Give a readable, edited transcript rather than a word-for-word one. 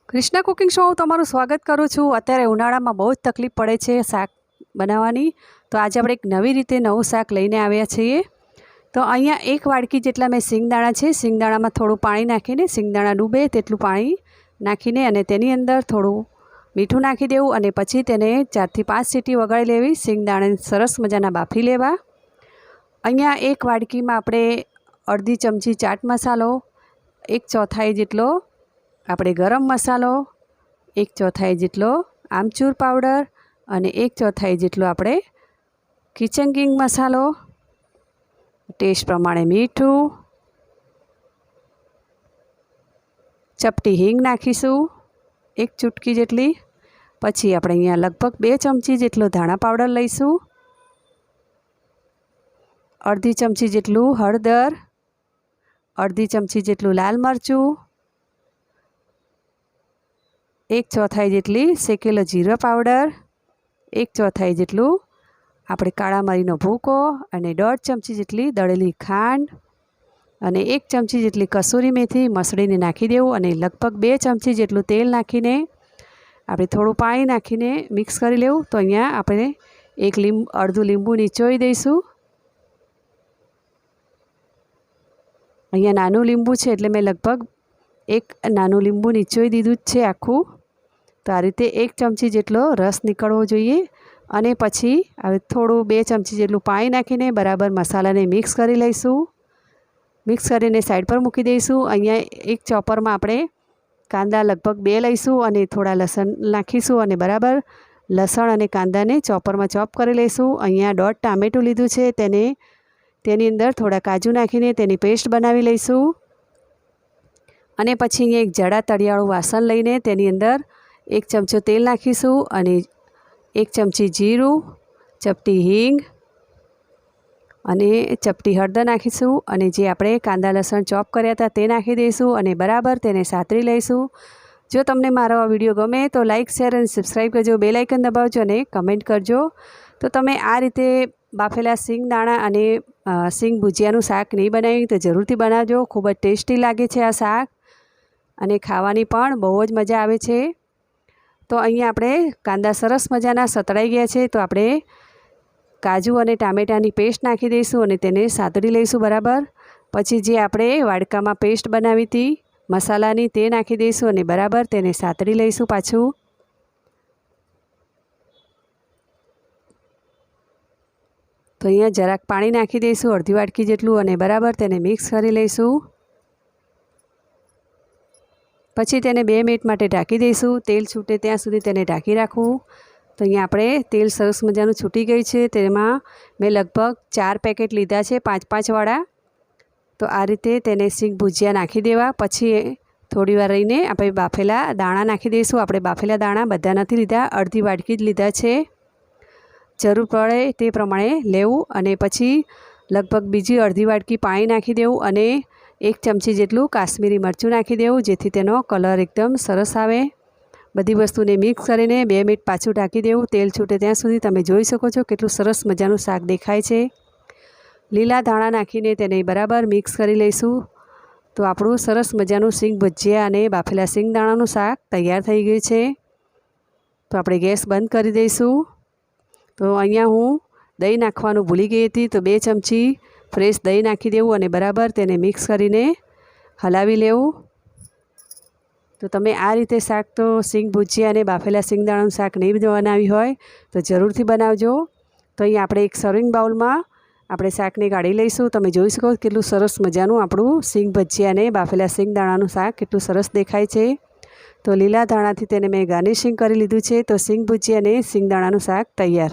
Krishna cooking show તમારું સ્વાગત કરું છું। અત્યારે ઉનાળામાં બહુ જ તકલીફ પડે છે શાક બનાવવાની, તો આજે આપણે એક નવી રીતે નવું શાક લઈને આવ્યા છીએ। તો અહીંયા એક વાડકી જેટલા મેં સિંગદાણા છે, સિંગદાણામાં થોડું પાણી નાખીને, સિંગદાણા ડૂબે તેટલું પાણી નાખીને અને તેની અંદર થોડું મીઠું નાખી દેવું અને પછી તેને 4 થી 5 સીટી વગાડી લેવી। સિંગદાણાને સરસ મજાના બાફી લેવા। અહીંયા એક વાડકીમાં આપણે અડધી ચમચી ચાટ મસાલો, 1/4 જેટલો આપણે ગરમ મસાલો, 1/4 જેટલો આમચૂર પાવડર અને 1/4 જેટલો આપણે કિચન કિંગ મસાલો, ટેસ્ટ પ્રમાણે મીઠું, ચપટી હિંગ નાખીશું 1 ચૂટકી જેટલી। પછી આપણે અહીંયા લગભગ 2 ચમચી જેટલો ધાણા પાવડર લઈશું, અડધી ચમચી જેટલું હળદર, અડધી ચમચી જેટલું લાલ મરચું, 1/4 જેટલી શેકેલો જીરો પાવડર, 1/4 જેટલું આપણે કાળા મરીનો ભૂકો અને 1.5 ચમચી જેટલી દળેલી ખાંડ અને 1 ચમચી જેટલી કસૂરી મેથી મસળીને નાખી દેવું અને લગભગ 2 ચમચી જેટલું તેલ નાખીને આપણે થોડું પાણી નાખીને મિક્સ કરી લેવું। તો અહીંયા આપણે અડધું લીંબુ નીચોવી દઈશું। અહીંયા નાનું લીંબુ છે એટલે મેં લગભગ 1 નાનું લીંબુ નીચોવી દીધું જ છે આખું। તો આ રીતે 1 ચમચી જેટલો રસ નીકળવો જોઈએ અને પછી હવે થોડું 2 ચમચી જેટલું પાણી નાખીને બરાબર મસાલાને મિક્સ કરી લઈશું। મિક્સ કરીને સાઈડ પર મૂકી દઈશું। અહીંયા એક ચોપરમાં આપણે કાંદા લગભગ 2 લઈશું અને થોડા લસણ નાખીશું અને બરાબર લસણ અને કાંદાને ચોપરમાં ચોપ કરી લઈશું। અહીંયા 1.5 ટામેટું લીધું છે, તેની અંદર થોડા કાજુ નાખીને તેની પેસ્ટ બનાવી લઈશું અને પછી અહીંયા એક જાડા તળિયાળું વાસણ લઈને તેની અંદર 1 ચમચો તેલ નાખીશું અને 1 ચમચી જીરું, ચપટી હિંગ અને ચપટી હળદર નાખીશું અને જે આપણે કાંદા લસણ ચોપ કર્યા હતા તે નાખી દઈશું અને બરાબર તેને સાતરી લઈશું। જો તમને મારો આ વિડીયો ગમે તો લાઇક, શેર અને સબસ્ક્રાઈબ કરજો, બેલ આઇકન દબાવજો અને કમેન્ટ કરજો। તો તમે આ રીતે બાફેલા સિંગદાણા અને સિંગ ભુજિયાનું શાક નહીં બનાવ્યું તો જરૂરથી બનાવજો। ખૂબ જ ટેસ્ટી લાગે છે આ શાક અને ખાવાની પણ બહુ જ મજા આવે છે। તો અહીંયા આપણે કાંદા સરસ મજાના સતળાઈ ગયા છે, તો આપણે કાજુ અને ટામેટાની પેસ્ટ નાખી દઈશું અને તેને સાતળી લઈશું બરાબર। પછી જે આપણે વાડકામાં પેસ્ટ બનાવી હતી મસાલાની તે નાખી દઈશું અને બરાબર તેને સાતળી લઈશું પાછું। તો અહીંયા જરાક પાણી નાખી દઈશું અડધી વાડકી જેટલું અને બરાબર તેને મિક્સ કરી લઈશું। પછી તેને 2 મિનિટ માટે ઢાંકી દઈશું। તેલ છૂટે ત્યાં સુધી તેને ઢાંકી રાખવું। તો અહીંયા આપણે તેલ સરસ મજાનું છૂટી ગયું છે, તેમાં મેં લગભગ 4 પેકેટ લીધા છે 5-5 વાળા। તો આ રીતે તેને સિંગ ભુજિયા નાખી દેવા। પછી થોડી વાર રહીને આપણે બાફેલા દાણા નાખી દઈશું। આપણે બાફેલા દાણા બધા નથી લીધા, અડધી વાડકી જ લીધા છે, જરૂર પડે તે પ્રમાણે લેવું અને પછી લગભગ બીજી અડધી વાડકી પાણી નાખી દેવું અને 1 ચમચી જેટલું કાશ્મીરી મરચું નાખી દેવું જેથી તેનો કલર એકદમ સરસ આવે। બધી વસ્તુને મિક્સ કરીને 2 મિનિટ પાછું ઢાંકી દેવું। તેલ છૂટે ત્યાં સુધી તમે જોઈ શકો છો કેટલું સરસ મજાનું શાક દેખાય છે। લીલા ધાણા નાખીને તેને બરાબર મિક્સ કરી લઈશું। તો આપણું સરસ મજાનું સિંગ ભજીયા અને બાફેલા સિંગદાણાનું શાક તૈયાર થઈ ગયું છે। તો આપણે ગેસ બંધ કરી દઈશું। તો અહીંયા હું દહીં નાખવાનું ભૂલી ગઈ હતી, તો 2 ચમચી ફ્રેશ દહીં નાખી દેવું અને બરાબર તેને મિક્સ કરીને હલાવી લેવું। તો તમે આ રીતે શાક તો સિંગ ભુજિયા અને બાફેલા સિંગદાણાનું શાક નહીં બનાવ્યું હોય તો જરૂરથી બનાવજો। તો અહીં આપણે એક સર્વિંગ બાઉલમાં આપણે શાકને કાઢી લઈશું। તમે જોઈ શકો કેટલું સરસ મજાનું આપણું સિંગ ભજીયા અને બાફેલા સિંગદાણાનું શાક કેટલું સરસ દેખાય છે। તો લીલા ધાણાથી તેને મેં ગાર્નિશિંગ કરી લીધું છે। તો સિંગ ભુજિયા અને સિંગદાણાનું શાક તૈયાર।